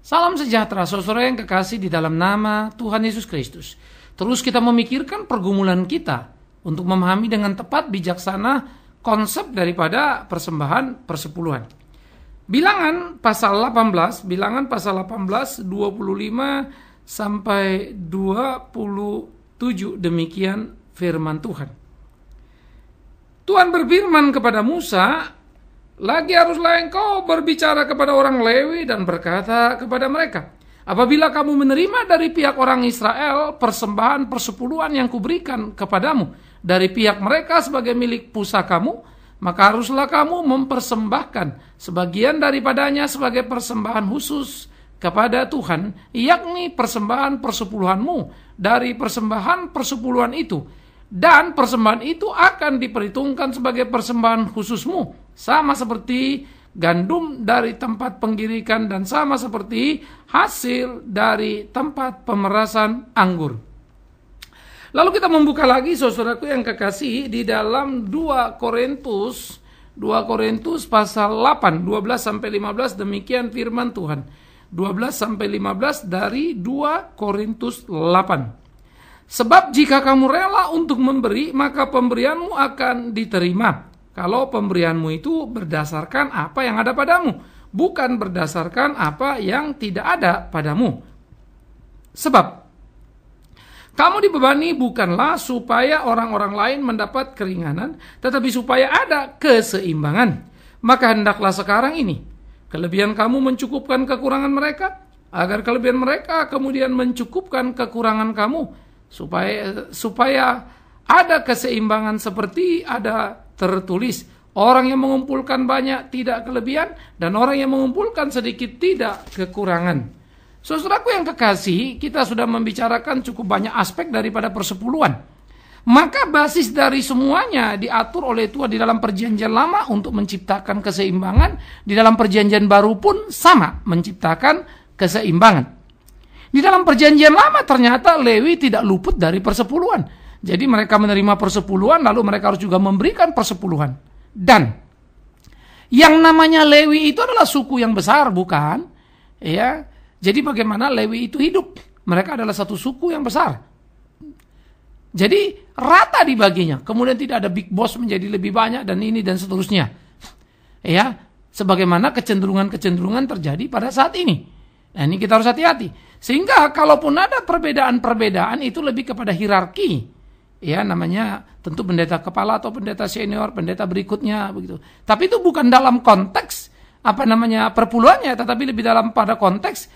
Salam sejahtera saudara yang kekasih di dalam nama Tuhan Yesus Kristus. Terus kita memikirkan pergumulan kita untuk memahami dengan tepat bijaksana konsep daripada persembahan persepuluhan. Bilangan pasal 18 25 sampai 27 demikian firman Tuhan. Tuhan berfirman kepada Musa, lagi haruslah engkau berbicara kepada orang Lewi dan berkata kepada mereka, apabila kamu menerima dari pihak orang Israel persembahan persepuluhan yang kuberikan kepadamu dari pihak mereka sebagai milik pusakamu, maka haruslah kamu mempersembahkan sebagian daripadanya sebagai persembahan khusus kepada Tuhan, yakni persembahan persepuluhanmu dari persembahan persepuluhan itu. Dan persembahan itu akan diperhitungkan sebagai persembahan khususmu, sama seperti gandum dari tempat penggirikan dan sama seperti hasil dari tempat pemerasan anggur. Lalu kita membuka lagi saudaraku yang kekasih di dalam 2 Korintus pasal 8 12 sampai 15 demikian firman Tuhan. 12 sampai 15 dari 2 Korintus 8. Sebab jika kamu rela untuk memberi, maka pemberianmu akan diterima. Kalau pemberianmu itu berdasarkan apa yang ada padamu, bukan berdasarkan apa yang tidak ada padamu. Sebab kamu dibebani bukanlah supaya orang-orang lain mendapat keringanan, tetapi supaya ada keseimbangan. Maka hendaklah sekarang ini kelebihan kamu mencukupkan kekurangan mereka, agar kelebihan mereka kemudian mencukupkan kekurangan kamu, supaya ada keseimbangan seperti ada tertulis, orang yang mengumpulkan banyak tidak kelebihan, dan orang yang mengumpulkan sedikit tidak kekurangan. Saudaraku yang kekasih, kita sudah membicarakan cukup banyak aspek daripada persepuluhan. Maka basis dari semuanya diatur oleh Tuhan di dalam perjanjian lama untuk menciptakan keseimbangan, di dalam perjanjian baru pun sama menciptakan keseimbangan. Di dalam perjanjian lama ternyata Lewi tidak luput dari persepuluhan. Jadi mereka menerima persepuluhan, lalu mereka harus juga memberikan persepuluhan. Dan yang namanya Lewi itu adalah suku yang besar, bukan? Ya. Jadi bagaimana Lewi itu hidup? Mereka adalah satu suku yang besar. Jadi rata dibaginya. Kemudian tidak ada big boss menjadi lebih banyak dan ini dan seterusnya. Ya, sebagaimana kecenderungan-kecenderungan terjadi pada saat ini. Nah, ini kita harus hati-hati. Sehingga kalaupun ada perbedaan-perbedaan itu lebih kepada hierarki. Ya, namanya tentu pendeta kepala atau pendeta senior, pendeta berikutnya begitu. Tapi itu bukan dalam konteks perpuluhannya, tetapi lebih dalam pada konteks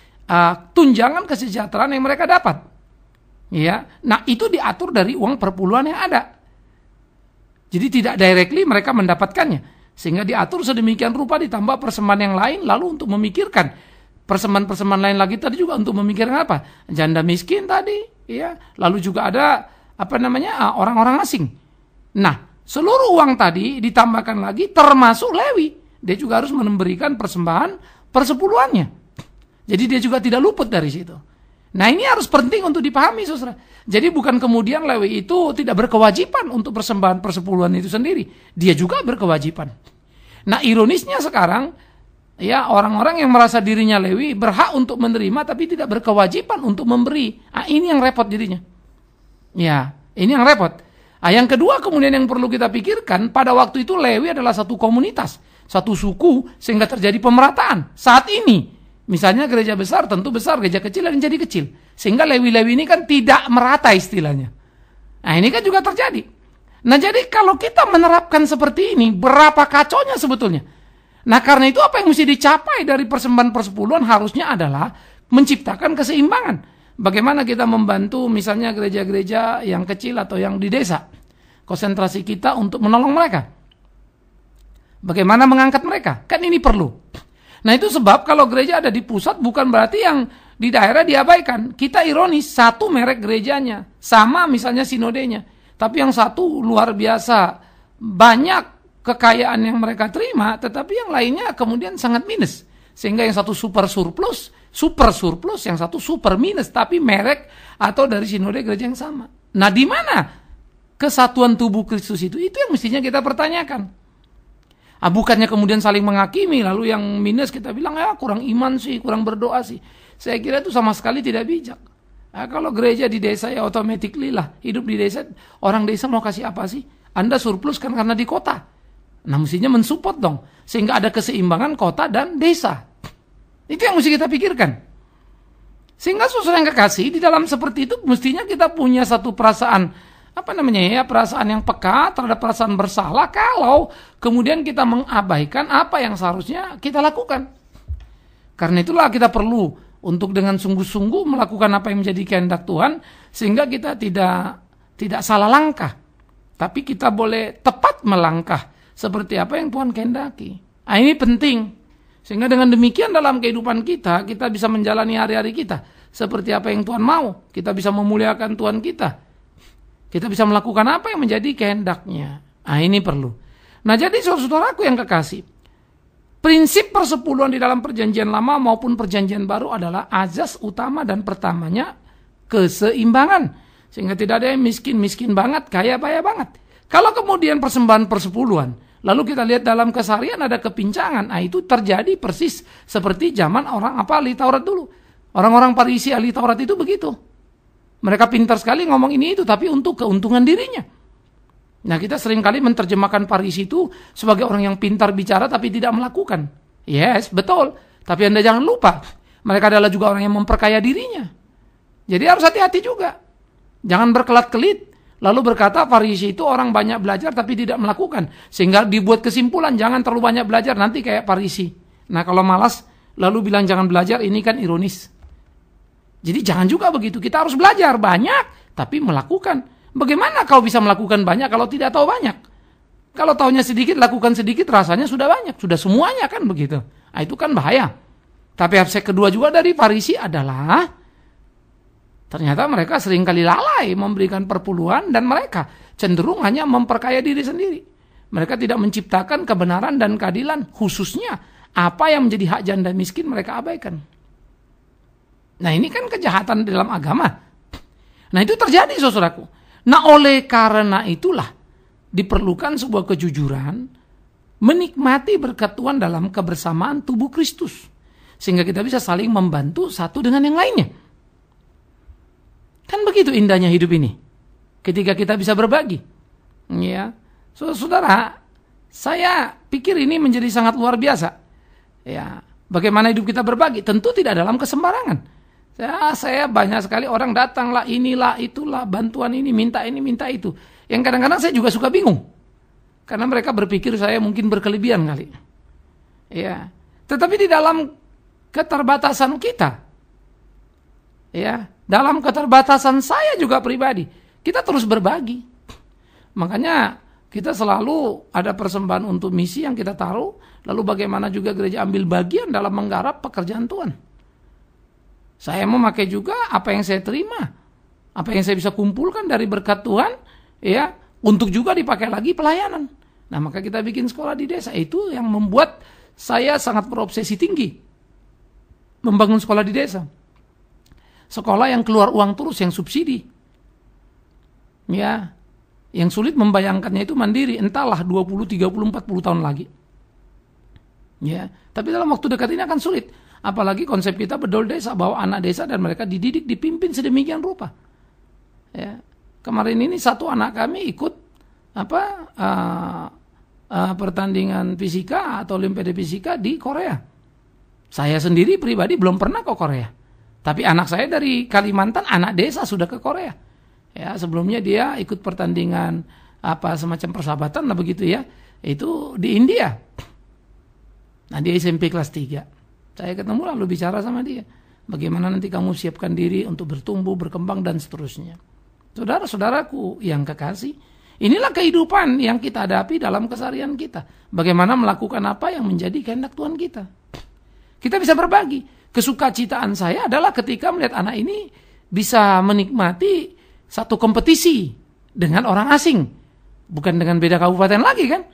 tunjangan kesejahteraan yang mereka dapat. Ya. Nah, itu diatur dari uang perpuluhan yang ada. Jadi tidak directly mereka mendapatkannya. Sehingga diatur sedemikian rupa ditambah persembahan yang lain lalu untuk memikirkan persembahan-persembahan lain lagi tadi juga untuk memikirkan apa? Janda miskin tadi, ya. Lalu juga ada orang-orang asing. Nah, seluruh uang tadi ditambahkan lagi termasuk Lewi. Dia juga harus memberikan persembahan persepuluhannya. Jadi dia juga tidak luput dari situ. Nah, ini harus penting untuk dipahami, saudara. Jadi bukan kemudian Lewi itu tidak berkewajiban untuk persembahan persepuluhan itu sendiri. Dia juga berkewajiban. Nah, ironisnya sekarang, ya, orang-orang yang merasa dirinya Lewi berhak untuk menerima tapi tidak berkewajiban untuk memberi. Ini yang repot jadinya. Ya, ini yang repot. Yang kedua kemudian yang perlu kita pikirkan, pada waktu itu Lewi adalah satu komunitas, satu suku, sehingga terjadi pemerataan. Saat ini, misalnya gereja besar tentu besar, gereja kecil dan jadi kecil. Sehingga Lewi-Lewi ini kan tidak merata istilahnya. Nah, ini kan juga terjadi. Nah, jadi kalau kita menerapkan seperti ini, berapa kacaunya sebetulnya? Nah, karena itu apa yang mesti dicapai dari persembahan persepuluhan harusnya adalah menciptakan keseimbangan. Bagaimana kita membantu misalnya gereja-gereja yang kecil atau yang di desa. Konsentrasi kita untuk menolong mereka. Bagaimana mengangkat mereka? Kan ini perlu. Nah, itu sebab kalau gereja ada di pusat bukan berarti yang di daerah diabaikan. Kita ironis, satu merek gerejanya, sama misalnya sinodenya. Tapi yang satu luar biasa banyak kekayaan yang mereka terima, tetapi yang lainnya kemudian sangat minus. Sehingga yang satu super surplus, yang satu super minus, tapi merek atau dari sinode gereja yang sama. Nah, di mana kesatuan tubuh Kristus itu? Itu yang mestinya kita pertanyakan. Bukannya kemudian saling menghakimi, lalu yang minus kita bilang kurang iman sih, kurang berdoa sih. Saya kira itu sama sekali tidak bijak. Kalau gereja di desa ya automatically lah, hidup di desa, orang desa mau kasih apa sih? Anda surplus kan karena di kota. Nah mestinya mensupport dong, sehingga ada keseimbangan kota dan desa. Itu yang mesti kita pikirkan. Sehingga saudara yang kekasih, di dalam seperti itu mestinya kita punya satu perasaan, perasaan yang peka terhadap perasaan bersalah kalau kemudian kita mengabaikan apa yang seharusnya kita lakukan. Karena itulah kita perlu untuk dengan sungguh-sungguh melakukan apa yang menjadi kehendak Tuhan, sehingga kita tidak salah langkah, tapi kita boleh tepat melangkah seperti apa yang Tuhan kehendaki. Ini penting, sehingga dengan demikian dalam kehidupan kita bisa menjalani hari-hari kita seperti apa yang Tuhan mau. Kita bisa memuliakan Tuhan kita. Kita bisa melakukan apa yang menjadi kehendaknya. Ini perlu. Nah jadi saudaraku yang kekasih, prinsip persepuluhan di dalam perjanjian lama maupun perjanjian baru adalah azas utama dan pertamanya keseimbangan. Sehingga tidak ada yang miskin-miskin banget, kaya-kaya banget. Kalau kemudian persembahan persepuluhan, lalu kita lihat dalam keseharian ada kepincangan, itu terjadi persis seperti zaman orang ahli Taurat dulu. Orang-orang Farisi ahli Taurat itu begitu. Mereka pintar sekali ngomong ini itu, tapi untuk keuntungan dirinya. Nah kita seringkali menerjemahkan Farisi itu sebagai orang yang pintar bicara tapi tidak melakukan. Yes, betul. Tapi Anda jangan lupa, mereka adalah juga orang yang memperkaya dirinya. Jadi harus hati-hati juga. Jangan berkelat-kelit, lalu berkata Farisi itu orang banyak belajar tapi tidak melakukan. Sehingga dibuat kesimpulan, jangan terlalu banyak belajar, nanti kayak Farisi. Nah kalau malas, lalu bilang jangan belajar, ini kan ironis. Jadi jangan juga begitu, kita harus belajar banyak, tapi melakukan. Bagaimana kau bisa melakukan banyak kalau tidak tahu banyak? Kalau tahunya sedikit, lakukan sedikit, rasanya sudah banyak, sudah semuanya kan begitu. Itu kan bahaya. Tapi aspek kedua juga dari Farisi adalah, ternyata mereka seringkali lalai memberikan perpuluhan dan mereka cenderung hanya memperkaya diri sendiri. Mereka tidak menciptakan kebenaran dan keadilan, khususnya apa yang menjadi hak janda miskin mereka abaikan. Nah ini kan kejahatan dalam agama. Nah itu terjadi saudaraku. Nah oleh karena itulah diperlukan sebuah kejujuran menikmati berkat Tuhan dalam kebersamaan tubuh Kristus. Sehingga kita bisa saling membantu satu dengan yang lainnya. Kan begitu indahnya hidup ini. Ketika kita bisa berbagi. Ya, saudara, saya pikir ini menjadi sangat luar biasa. Ya, bagaimana hidup kita berbagi? Tentu tidak dalam kesembarangan. Saya banyak sekali orang datang lah, inilah, itulah, bantuan ini, minta itu. Yang kadang-kadang saya juga suka bingung. Karena mereka berpikir saya mungkin berkelebihan kali. Ya. Tetapi di dalam keterbatasan kita, ya, dalam keterbatasan saya juga pribadi, kita terus berbagi. Makanya kita selalu ada persembahan untuk misi yang kita taruh, lalu bagaimana juga gereja ambil bagian dalam menggarap pekerjaan Tuhan. Saya memakai juga apa yang saya terima, apa yang saya bisa kumpulkan dari berkat Tuhan, ya, untuk juga dipakai lagi pelayanan. Nah, maka kita bikin sekolah di desa. Itu yang membuat saya sangat berobsesi tinggi membangun sekolah di desa. Sekolah yang keluar uang terus, yang subsidi. Ya, yang sulit membayangkannya itu mandiri, entahlah 20, 30, 40 tahun lagi. Ya, tapi dalam waktu dekat ini akan sulit. Apalagi konsep kita bedol desa, bahwa anak desa dan mereka dididik, dipimpin sedemikian rupa. Ya. Kemarin ini satu anak kami ikut pertandingan fisika atau olimpiade fisika di Korea. Saya sendiri pribadi belum pernah ke Korea. Tapi anak saya dari Kalimantan, anak desa sudah ke Korea. Ya, sebelumnya dia ikut pertandingan semacam persahabatan lah begitu ya. Itu di India. Nah, dia SMP kelas 3. Saya ketemu lalu bicara sama dia. Bagaimana nanti kamu siapkan diri untuk bertumbuh, berkembang, dan seterusnya. Saudara-saudaraku yang kekasih, inilah kehidupan yang kita hadapi dalam keseharian kita. Bagaimana melakukan apa yang menjadi kehendak Tuhan kita. Kita bisa berbagi. Kesukacitaan saya adalah ketika melihat anak ini bisa menikmati satu kompetisi dengan orang asing. Bukan dengan beda kabupaten lagi kan.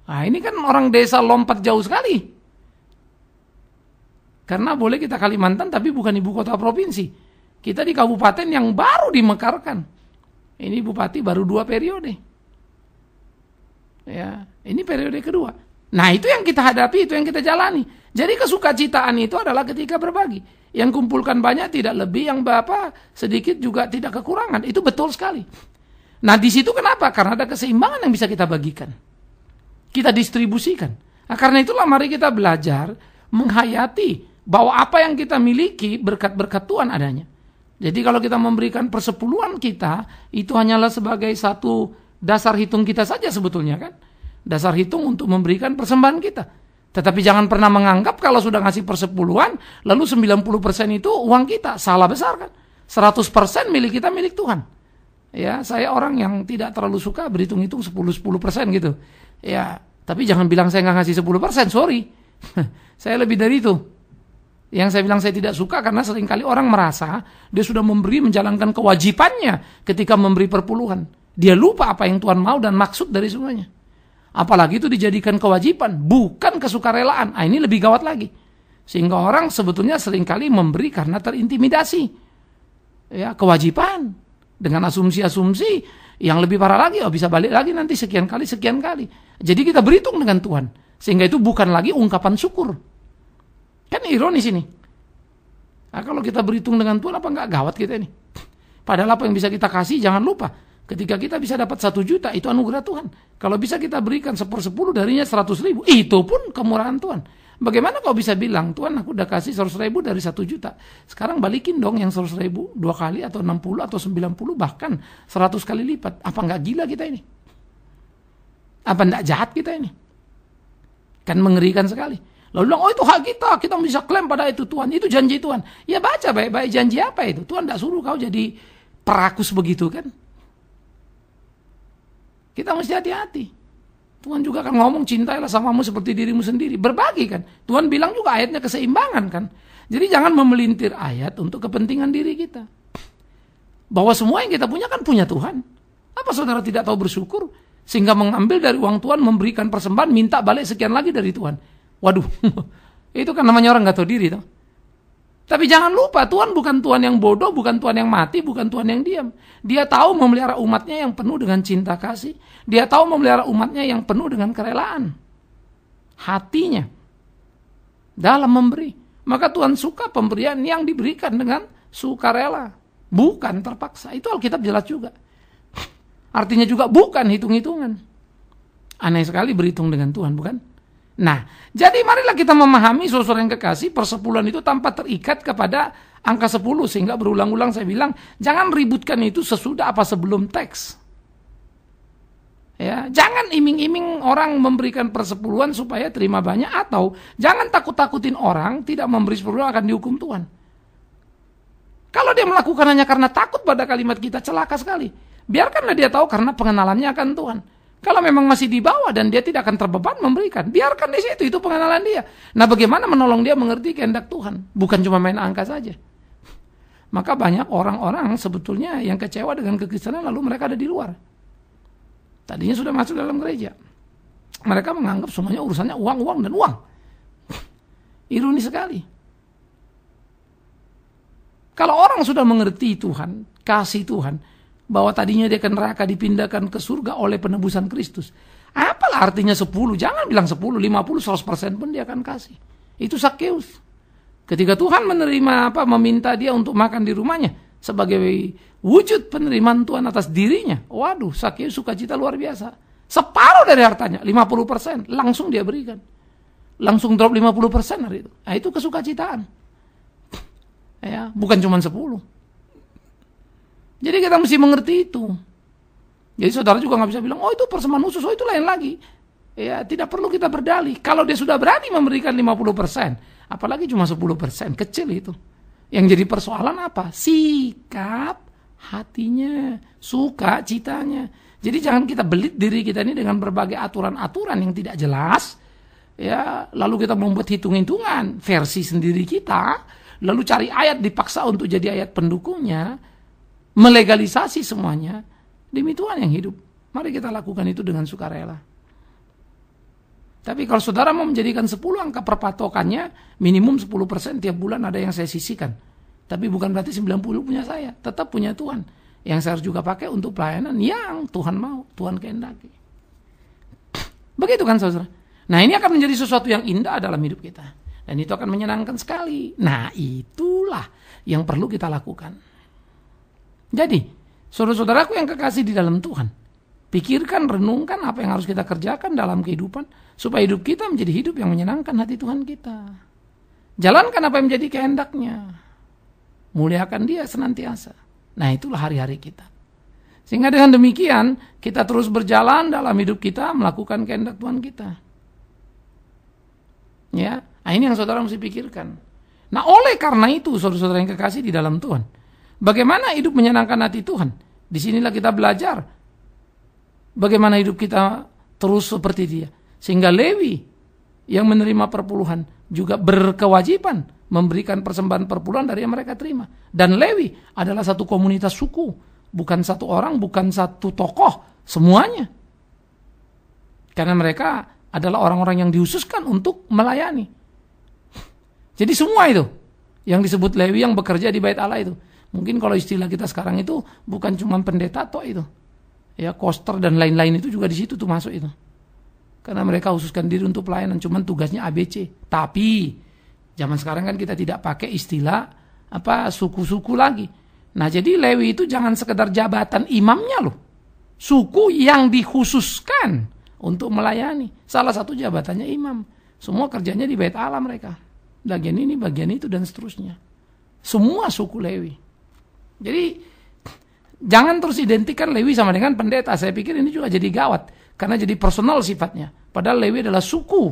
Nah ini kan orang desa lompat jauh sekali. Karena boleh kita Kalimantan tapi bukan ibu kota provinsi. Kita di kabupaten yang baru dimekarkan. Ini bupati baru 2 periode. Ya, ini periode kedua. Nah, itu yang kita hadapi, itu yang kita jalani. Jadi kesukacitaan itu adalah ketika berbagi. Yang kumpulkan banyak tidak lebih, yang sedikit juga tidak kekurangan. Itu betul sekali. Nah, di situ kenapa? Karena ada keseimbangan yang bisa kita bagikan. Kita distribusikan. Nah, karena itulah mari kita belajar menghayati bahwa apa yang kita miliki berkat-berkat Tuhan adanya. Jadi kalau kita memberikan persepuluhan kita, itu hanyalah sebagai satu dasar hitung kita saja sebetulnya kan. Dasar hitung untuk memberikan persembahan kita. Tetapi jangan pernah menganggap kalau sudah ngasih persepuluhan, lalu 90% itu uang kita. Salah besar kan. 100% milik kita, milik Tuhan. Ya, saya orang yang tidak terlalu suka berhitung-hitung 10% gitu. Ya, tapi jangan bilang saya nggak ngasih 10%, sorry. Saya lebih dari itu. Yang saya bilang saya tidak suka karena seringkali orang merasa dia sudah memberi, menjalankan kewajibannya ketika memberi perpuluhan. Dia lupa apa yang Tuhan mau dan maksud dari semuanya. Apalagi itu dijadikan kewajiban, bukan kesukarelaan. Nah, ini lebih gawat lagi. Sehingga orang sebetulnya seringkali memberi karena terintimidasi. Ya, kewajiban. Dengan asumsi-asumsi yang lebih parah lagi, bisa balik lagi nanti sekian kali. Jadi kita berhitung dengan Tuhan. Sehingga itu bukan lagi ungkapan syukur. Kan ironis ini. Nah, kalau kita berhitung dengan Tuhan, apa enggak gawat kita ini? Padahal apa yang bisa kita kasih, jangan lupa. Ketika kita bisa dapat 1 juta, itu anugerah Tuhan. Kalau bisa kita berikan 10 darinya 100.000, itu pun kemurahan Tuhan. Bagaimana kau bisa bilang, Tuhan aku udah kasih 100.000 dari 1 juta. Sekarang balikin dong yang 100.000 2 kali atau 60 atau 90 bahkan 100 kali lipat. Apa enggak gila kita ini? Apa enggak jahat kita ini? Kan mengerikan sekali. Lalu bilang, oh itu hak kita bisa klaim pada itu Tuhan. Itu janji Tuhan. Ya baca baik-baik janji apa itu. Tuhan enggak suruh kau jadi perakus begitu kan. Kita mesti hati-hati. Tuhan juga akan ngomong cintailah samamu seperti dirimu sendiri. Berbagi kan. Tuhan bilang juga ayatnya keseimbangan kan. Jadi jangan memelintir ayat untuk kepentingan diri kita. Bahwa semua yang kita punya kan punya Tuhan. Apa saudara tidak tahu bersyukur? Sehingga mengambil dari uang Tuhan, memberikan persembahan, minta balik sekian lagi dari Tuhan. Waduh, itu kan namanya orang gak tahu diri. Toh. Tapi jangan lupa, Tuhan bukan Tuhan yang bodoh, bukan Tuhan yang mati, bukan Tuhan yang diam. Dia tahu memelihara umatnya yang penuh dengan cinta kasih. Dia tahu memelihara umatnya yang penuh dengan kerelaan. Hatinya. Dalam memberi. Maka Tuhan suka pemberian yang diberikan dengan sukarela. Bukan terpaksa. Itu Alkitab jelas juga. Artinya juga bukan hitung-hitungan. Aneh sekali berhitung dengan Tuhan, bukan? Nah, jadi marilah kita memahami saudara yang kekasih, persepuluhan itu tanpa terikat kepada angka 10. Sehingga berulang-ulang saya bilang, jangan ributkan itu sesudah apa sebelum teks. Ya, jangan iming-iming orang memberikan persepuluhan supaya terima banyak. Atau jangan takut-takutin orang tidak memberi persepuluhan akan dihukum Tuhan. Kalau dia melakukan hanya karena takut pada kalimat kita, celaka sekali. Biarkanlah dia tahu karena pengenalannya akan Tuhan. Kalau memang masih di bawah dan dia tidak akan terbeban memberikan, biarkan di situ, itu pengenalan dia. Nah, bagaimana menolong dia mengerti kehendak Tuhan? Bukan cuma main angka saja. Maka banyak orang-orang sebetulnya yang kecewa dengan kekristenan lalu mereka ada di luar. Tadinya sudah masuk dalam gereja. Mereka menganggap semuanya urusannya uang, uang, dan uang. Ironis sekali. Kalau orang sudah mengerti Tuhan, kasih Tuhan, bahwa tadinya dia ke neraka dipindahkan ke surga oleh penebusan Kristus. Apalah artinya 10? Jangan bilang 10, 50, 100% pun dia akan kasih. Itu Sakeus. Ketika Tuhan meminta dia untuk makan di rumahnya sebagai wujud penerimaan Tuhan atas dirinya. Waduh, Sakeus sukacita luar biasa. Separuh dari hartanya, 50%, langsung dia berikan. Langsung drop 50% hari itu. Nah, itu kesukacitaan. Ya, bukan cuma 10. Jadi kita mesti mengerti itu. Jadi saudara juga nggak bisa bilang, oh itu persembahan khusus, oh itu lain lagi. Ya, tidak perlu kita berdalih. Kalau dia sudah berani memberikan 50%, apalagi cuma 10%, kecil itu. Yang jadi persoalan apa? Sikap hatinya, suka citanya. Jadi jangan kita belit diri kita ini dengan berbagai aturan-aturan yang tidak jelas. Ya, lalu kita membuat hitung-hitungan versi sendiri kita, lalu cari ayat dipaksa untuk jadi ayat pendukungnya, melegalisasi semuanya. Demi Tuhan yang hidup, mari kita lakukan itu dengan sukarela. Tapi kalau saudara mau menjadikan 10 angka perpatokannya, minimum 10% tiap bulan ada yang saya sisihkan. Tapi bukan berarti 90 punya saya, tetap punya Tuhan. Yang saya harus juga pakai untuk pelayanan yang Tuhan mau, Tuhan kehendaki. Begitu kan saudara? Nah ini akan menjadi sesuatu yang indah dalam hidup kita. Dan itu akan menyenangkan sekali. Nah itulah yang perlu kita lakukan. Jadi, saudara-saudaraku yang kekasih di dalam Tuhan, pikirkan, renungkan apa yang harus kita kerjakan dalam kehidupan, supaya hidup kita menjadi hidup yang menyenangkan hati Tuhan kita. Jalankan apa yang menjadi kehendaknya. Muliakan Dia senantiasa. Nah itulah hari-hari kita. Sehingga dengan demikian, kita terus berjalan dalam hidup kita, melakukan kehendak Tuhan kita. Ya, nah ini yang saudara mesti pikirkan. Nah oleh karena itu, saudara-saudara yang kekasih di dalam Tuhan, bagaimana hidup menyenangkan hati Tuhan? Disinilah kita belajar bagaimana hidup kita terus seperti Dia. Sehingga Lewi yang menerima perpuluhan juga berkewajiban memberikan persembahan perpuluhan dari yang mereka terima. Dan Lewi adalah satu komunitas suku, bukan satu orang, bukan satu tokoh, semuanya. Karena mereka adalah orang-orang yang dihususkan untuk melayani. Jadi semua itu yang disebut Lewi yang bekerja di bait Allah itu. Mungkin kalau istilah kita sekarang itu bukan cuma pendeta toh itu. Ya, koster dan lain-lain itu juga di situ tuh masuk itu. Karena mereka khususkan diri untuk pelayanan, cuman tugasnya ABC. Tapi zaman sekarang kan kita tidak pakai istilah suku-suku lagi. Nah, jadi Lewi itu jangan sekedar jabatan imamnya loh. Suku yang dikhususkan untuk melayani. Salah satu jabatannya imam. Semua kerjanya di bait Allah mereka. Bagian ini, bagian itu dan seterusnya. Semua suku Lewi. Jadi jangan terus identikan Lewi sama dengan pendeta. Saya pikir ini juga jadi gawat. Karena jadi personal sifatnya. Padahal Lewi adalah suku.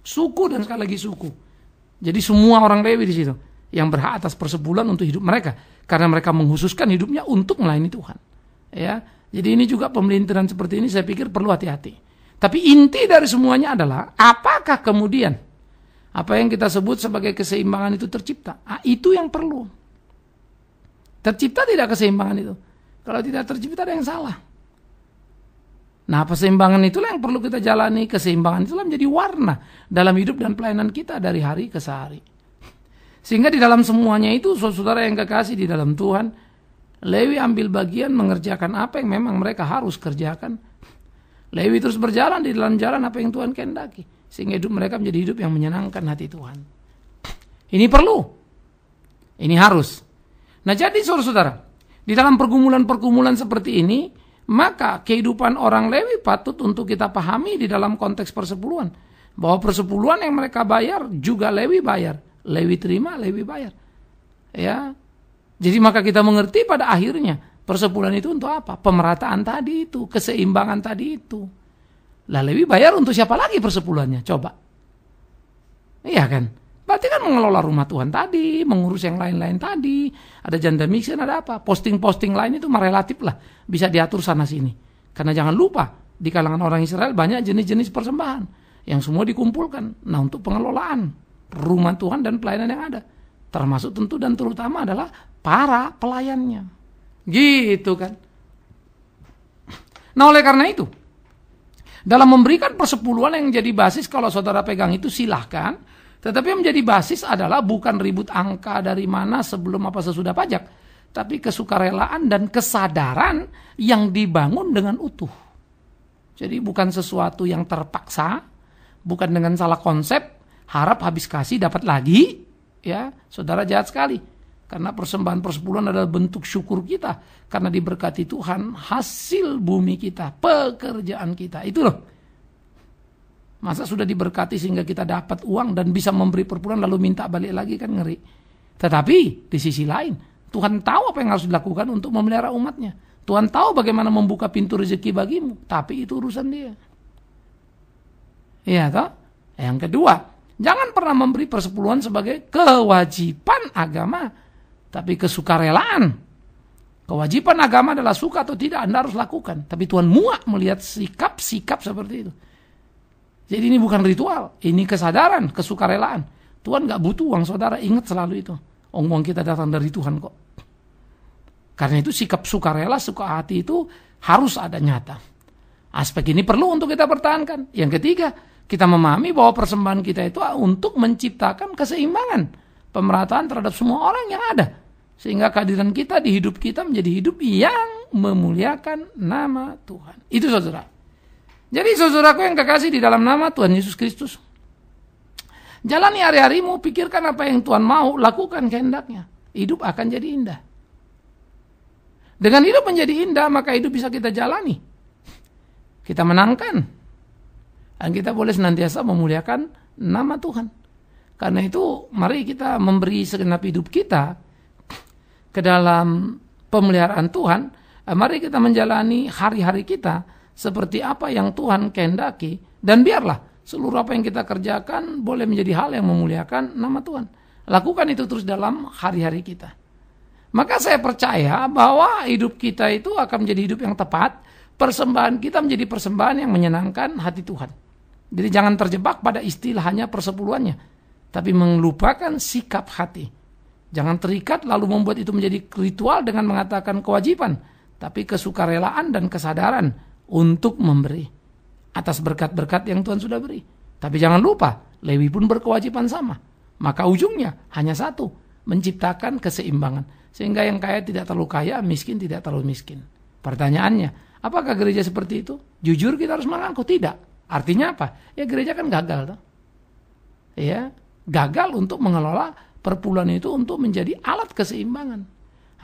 Suku dan sekali lagi suku. Jadi semua orang Lewi di situ yang berhak atas persebulan untuk hidup mereka. Karena mereka menghususkan hidupnya untuk melayani Tuhan. Ya. Jadi ini juga pemerintahan seperti ini saya pikir perlu hati-hati. Tapi inti dari semuanya adalah apakah kemudian apa yang kita sebut sebagai keseimbangan itu tercipta? Itu yang perlu. Tercipta tidak keseimbangan itu? Kalau tidak tercipta ada yang salah. Nah, keseimbangan itulah yang perlu kita jalani. Keseimbangan itulah menjadi warna dalam hidup dan pelayanan kita dari hari ke hari. Sehingga di dalam semuanya itu, saudara yang kekasih di dalam Tuhan, Lewi ambil bagian mengerjakan apa yang memang mereka harus kerjakan. Lewi terus berjalan di dalam jalan apa yang Tuhan kehendaki. Sehingga hidup mereka menjadi hidup yang menyenangkan hati Tuhan. Ini perlu. Ini harus. Nah jadi saudara-saudara, di dalam pergumulan-pergumulan seperti ini, maka kehidupan orang Lewi patut untuk kita pahami di dalam konteks persepuluhan. Bahwa persepuluhan yang mereka bayar juga Lewi bayar. Lewi terima, Lewi bayar. Ya. Jadi maka kita mengerti pada akhirnya persepuluhan itu untuk apa? Pemerataan tadi itu, keseimbangan tadi itu. Lah Lewi bayar untuk siapa lagi persepuluhannya? Coba. Iya kan? Berarti kan mengelola rumah Tuhan tadi, mengurus yang lain-lain tadi. Ada janda mixen, ada apa? Posting-posting lain itu relatif lah. Bisa diatur sana sini. Karena jangan lupa, di kalangan orang Israel banyak jenis-jenis persembahan. Yang semua dikumpulkan. Nah untuk pengelolaan rumah Tuhan dan pelayanan yang ada. Termasuk tentu dan terutama adalah para pelayannya. Gitu kan. Nah oleh karena itu, dalam memberikan persepuluhan yang jadi basis kalau saudara pegang itu silahkan. Tetapi yang menjadi basis adalah bukan ribut angka dari mana sebelum apa sesudah pajak. Tapi kesukarelaan dan kesadaran yang dibangun dengan utuh. Jadi bukan sesuatu yang terpaksa. Bukan dengan salah konsep. Harap habis kasih dapat lagi. Ya, saudara jahat sekali. Karena persembahan persepuluhan adalah bentuk syukur kita. Karena diberkati Tuhan hasil bumi kita. Pekerjaan kita. Itu loh. Masa sudah diberkati sehingga kita dapat uang dan bisa memberi perpuluhan lalu minta balik lagi kan ngeri. Tetapi di sisi lain Tuhan tahu apa yang harus dilakukan untuk memelihara umatnya. Tuhan tahu bagaimana membuka pintu rezeki bagimu. Tapi itu urusan Dia. Iya toh? Yang kedua, jangan pernah memberi persepuluhan sebagai kewajiban agama. Tapi kesukarelaan. Kewajiban agama adalah suka atau tidak Anda harus lakukan. Tapi Tuhan muak melihat sikap-sikap seperti itu. Jadi ini bukan ritual, ini kesadaran, kesukarelaan. Tuhan gak butuh uang saudara, ingat selalu itu. Uang kita datang dari Tuhan kok. Karena itu sikap sukarela, suka hati itu harus ada nyata. Aspek ini perlu untuk kita pertahankan. Yang ketiga, kita memahami bahwa persembahan kita itu untuk menciptakan keseimbangan. Pemerataan terhadap semua orang yang ada. Sehingga kehadiran kita di hidup kita menjadi hidup yang memuliakan nama Tuhan. Itu saudara. Jadi saudaraku yang kekasih di dalam nama Tuhan Yesus Kristus, jalani hari-harimu, pikirkan apa yang Tuhan mau, lakukan kehendaknya. Hidup akan jadi indah. Dengan hidup menjadi indah, maka hidup bisa kita jalani. Kita menangkan. Dan kita boleh senantiasa memuliakan nama Tuhan. Karena itu, mari kita memberi segenap hidup kita ke dalam pemeliharaan Tuhan. Mari kita menjalani hari-hari kita seperti apa yang Tuhan kehendaki. Dan biarlah seluruh apa yang kita kerjakan boleh menjadi hal yang memuliakan nama Tuhan. Lakukan itu terus dalam hari-hari kita. Maka saya percaya bahwa hidup kita itu akan menjadi hidup yang tepat. Persembahan kita menjadi persembahan yang menyenangkan hati Tuhan. Jadi jangan terjebak pada istilah hanya persepuluhannya, tapi melupakan sikap hati. Jangan terikat lalu membuat itu menjadi ritual dengan mengatakan kewajiban, tapi kesukarelaan dan kesadaran untuk memberi atas berkat-berkat yang Tuhan sudah beri. Tapi jangan lupa, Lewi pun berkewajiban sama. Maka ujungnya hanya satu, menciptakan keseimbangan. Sehingga yang kaya tidak terlalu kaya, miskin tidak terlalu miskin. Pertanyaannya, apakah gereja seperti itu? Jujur kita harus mengaku tidak. Artinya apa? Ya gereja kan gagal. Toh. Ya, gagal untuk mengelola perpuluhan itu untuk menjadi alat keseimbangan.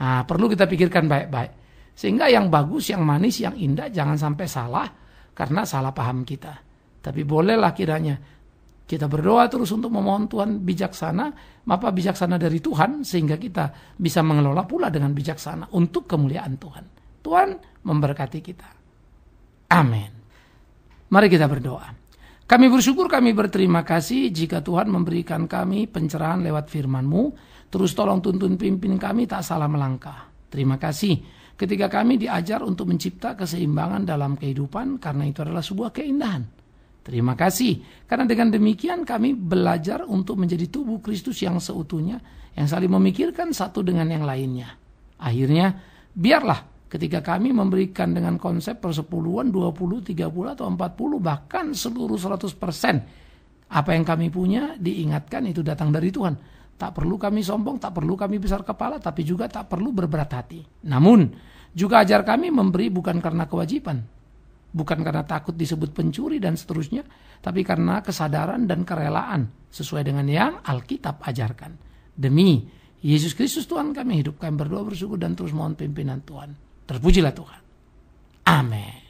Nah, perlu kita pikirkan baik-baik. Sehingga yang bagus, yang manis, yang indah jangan sampai salah karena salah paham kita. Tapi bolehlah kiranya kita berdoa terus untuk memohon Tuhan bijaksana, maka bijaksana dari Tuhan sehingga kita bisa mengelola pula dengan bijaksana untuk kemuliaan Tuhan. Tuhan memberkati kita. Amin. Mari kita berdoa. Kami bersyukur, kami berterima kasih jika Tuhan memberikan kami pencerahan lewat firman-Mu. Terus tolong tuntun pimpin kami tak salah melangkah. Terima kasih ketika kami diajar untuk mencipta keseimbangan dalam kehidupan karena itu adalah sebuah keindahan. Terima kasih karena dengan demikian kami belajar untuk menjadi tubuh Kristus yang seutuhnya, yang saling memikirkan satu dengan yang lainnya. Akhirnya biarlah ketika kami memberikan dengan konsep persepuluhan 20, 30 atau 40 bahkan seluruh 100% apa yang kami punya diingatkan itu datang dari Tuhan. Tak perlu kami sombong, tak perlu kami besar kepala, tapi juga tak perlu berberat hati. Namun juga ajar kami memberi bukan karena kewajiban, bukan karena takut disebut pencuri dan seterusnya, tapi karena kesadaran dan kerelaan sesuai dengan yang Alkitab ajarkan. Demi Yesus Kristus Tuhan kami hidup, kami berdoa bersyukur dan terus mohon pimpinan Tuhan. Terpujilah Tuhan. Amin.